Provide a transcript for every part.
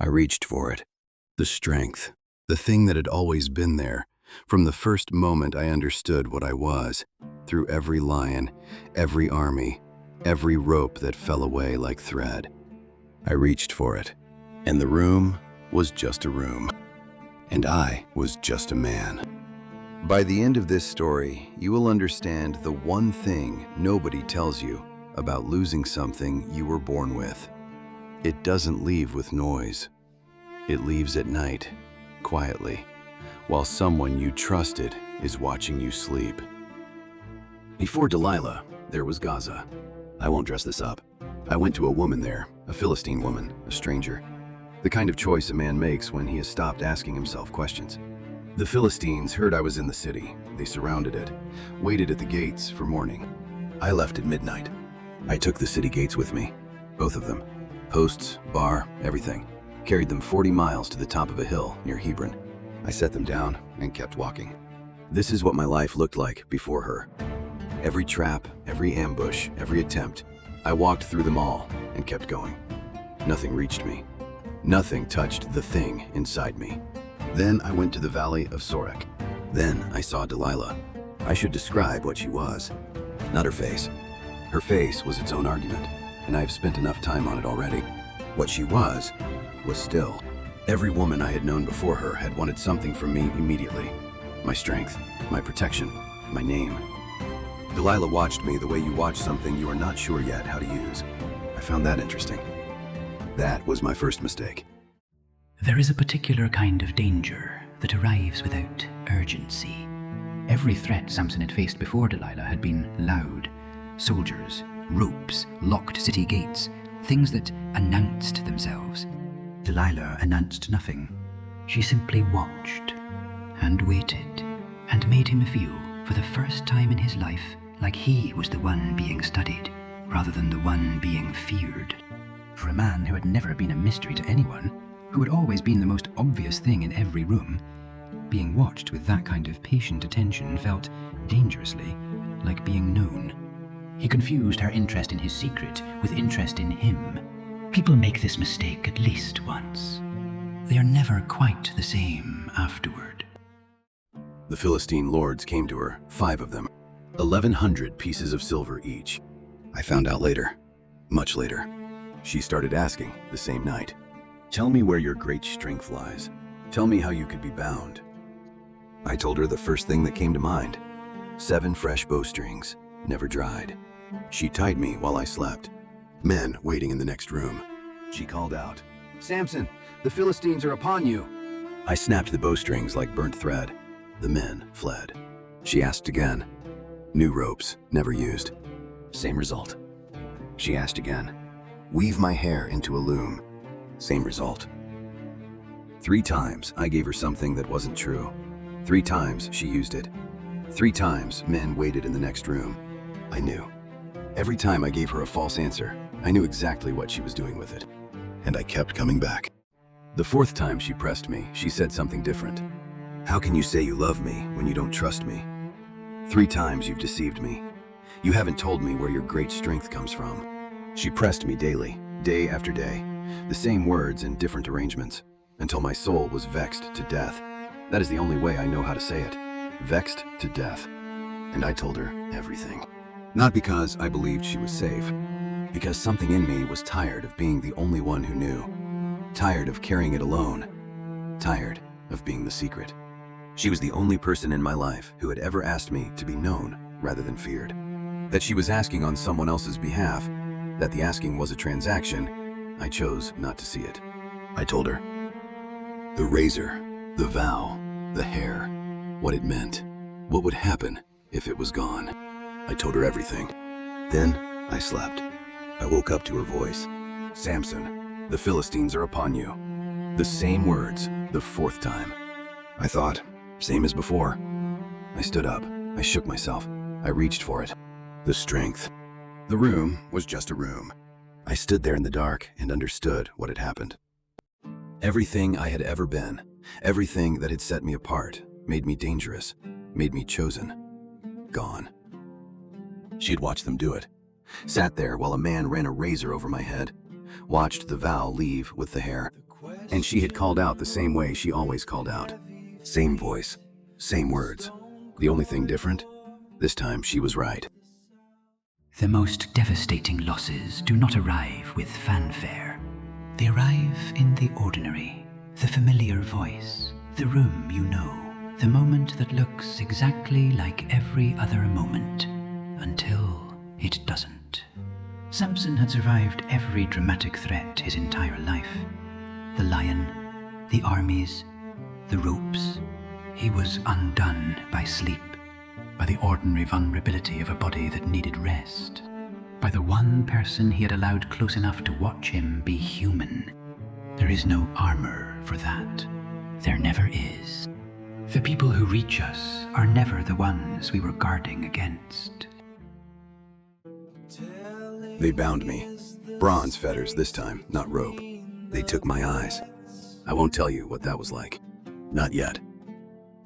I reached for it. The strength, the thing that had always been there. From the first moment I understood what I was, through every lion, every army, every rope that fell away like thread. I reached for it, and the room was just a room, and I was just a man. By the end of this story, you will understand the one thing nobody tells you about losing something you were born with. It doesn't leave with noise. It leaves at night, quietly, while someone you trusted is watching you sleep. Before Delilah, there was Gaza. I won't dress this up. I went to a woman there, a Philistine woman, a stranger. The kind of choice a man makes when he has stopped asking himself questions. The Philistines heard I was in the city. They surrounded it, waited at the gates for morning. I left at midnight. I took the city gates with me, both of them. Posts, bar, everything. Carried them 40 miles to the top of a hill near Hebron. I set them down and kept walking. This is what my life looked like before her. Every trap, every ambush, every attempt, I walked through them all and kept going. Nothing reached me. Nothing touched the thing inside me. Then I went to the Valley of Sorek. Then I saw Delilah. I should describe what she was, not her face. Her face was its own argument, and I've spent enough time on it already. What she was still. Every woman I had known before her had wanted something from me immediately. My strength, my protection, my name. Delilah watched me the way you watch something you are not sure yet how to use. I found that interesting. That was my first mistake. There is a particular kind of danger that arrives without urgency. Every threat Samson had faced before Delilah had been loud. Soldiers, ropes, locked city gates, things that announced themselves. Delilah announced nothing. She simply watched and waited and made him feel, for the first time in his life, like he was the one being studied rather than the one being feared. For a man who had never been a mystery to anyone, who had always been the most obvious thing in every room, being watched with that kind of patient attention felt dangerously like being known. He confused her interest in his secret with interest in him. People make this mistake at least once. They are never quite the same afterward. The Philistine lords came to her, 5 of them, 1,100 pieces of silver each. I found out later, much later. She started asking the same night, "Tell me where your great strength lies. Tell me how you could be bound." I told her the first thing that came to mind. 7 fresh bowstrings, never dried. She tied me while I slept. Men waiting in the next room. She called out, "Samson, the Philistines are upon you." I snapped the bowstrings like burnt thread. The men fled. She asked again. New ropes, never used. Same result. She asked again. Weave my hair into a loom. Same result. 3 times I gave her something that wasn't true. 3 times she used it. 3 times men waited in the next room. I knew. Every time I gave her a false answer, I knew exactly what she was doing with it. And I kept coming back. The 4th time she pressed me, she said something different. How can you say you love me when you don't trust me? 3 times you've deceived me. You haven't told me where your great strength comes from. She pressed me daily, day after day, the same words in different arrangements, until my soul was vexed to death. That is the only way I know how to say it. Vexed to death. And I told her everything. Not because I believed she was safe, because something in me was tired of being the only one who knew. Tired of carrying it alone. Tired of being the secret. She was the only person in my life who had ever asked me to be known rather than feared. That she was asking on someone else's behalf, that the asking was a transaction, I chose not to see it. I told her. The razor, the vow, the hair, what it meant, what would happen if it was gone. I told her everything. Then I slept. I woke up to her voice. Samson, the Philistines are upon you. The same words, the 4th time. I thought, same as before. I stood up. I shook myself. I reached for it. The strength. The room was just a room. I stood there in the dark and understood what had happened. Everything I had ever been, everything that had set me apart, made me dangerous, made me chosen. Gone. She'd watched them do it. Sat there while a man ran a razor over my head. Watched the vow leave with the hair. And she had called out the same way she always called out. Same voice, same words. The only thing different? This time she was right. The most devastating losses do not arrive with fanfare. They arrive in the ordinary, the familiar voice, the room you know, the moment that looks exactly like every other moment, until it doesn't. Samson had survived every dramatic threat his entire life. The lion, the armies, the ropes. He was undone by sleep, by the ordinary vulnerability of a body that needed rest, by the one person he had allowed close enough to watch him be human. There is no armor for that. There never is. The people who reach us are never the ones we were guarding against. They bound me. Bronze fetters this time, not rope. They took my eyes. I won't tell you what that was like. Not yet.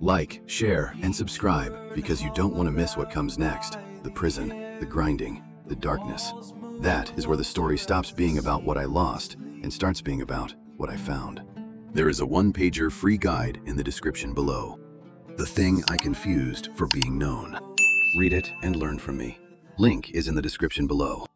Like, share, and subscribe because you don't want to miss what comes next. The prison, the grinding, the darkness. That is where the story stops being about what I lost and starts being about what I found. There is a one-pager free guide in the description below. The thing I confused for being known. Read it and learn from me. Link is in the description below.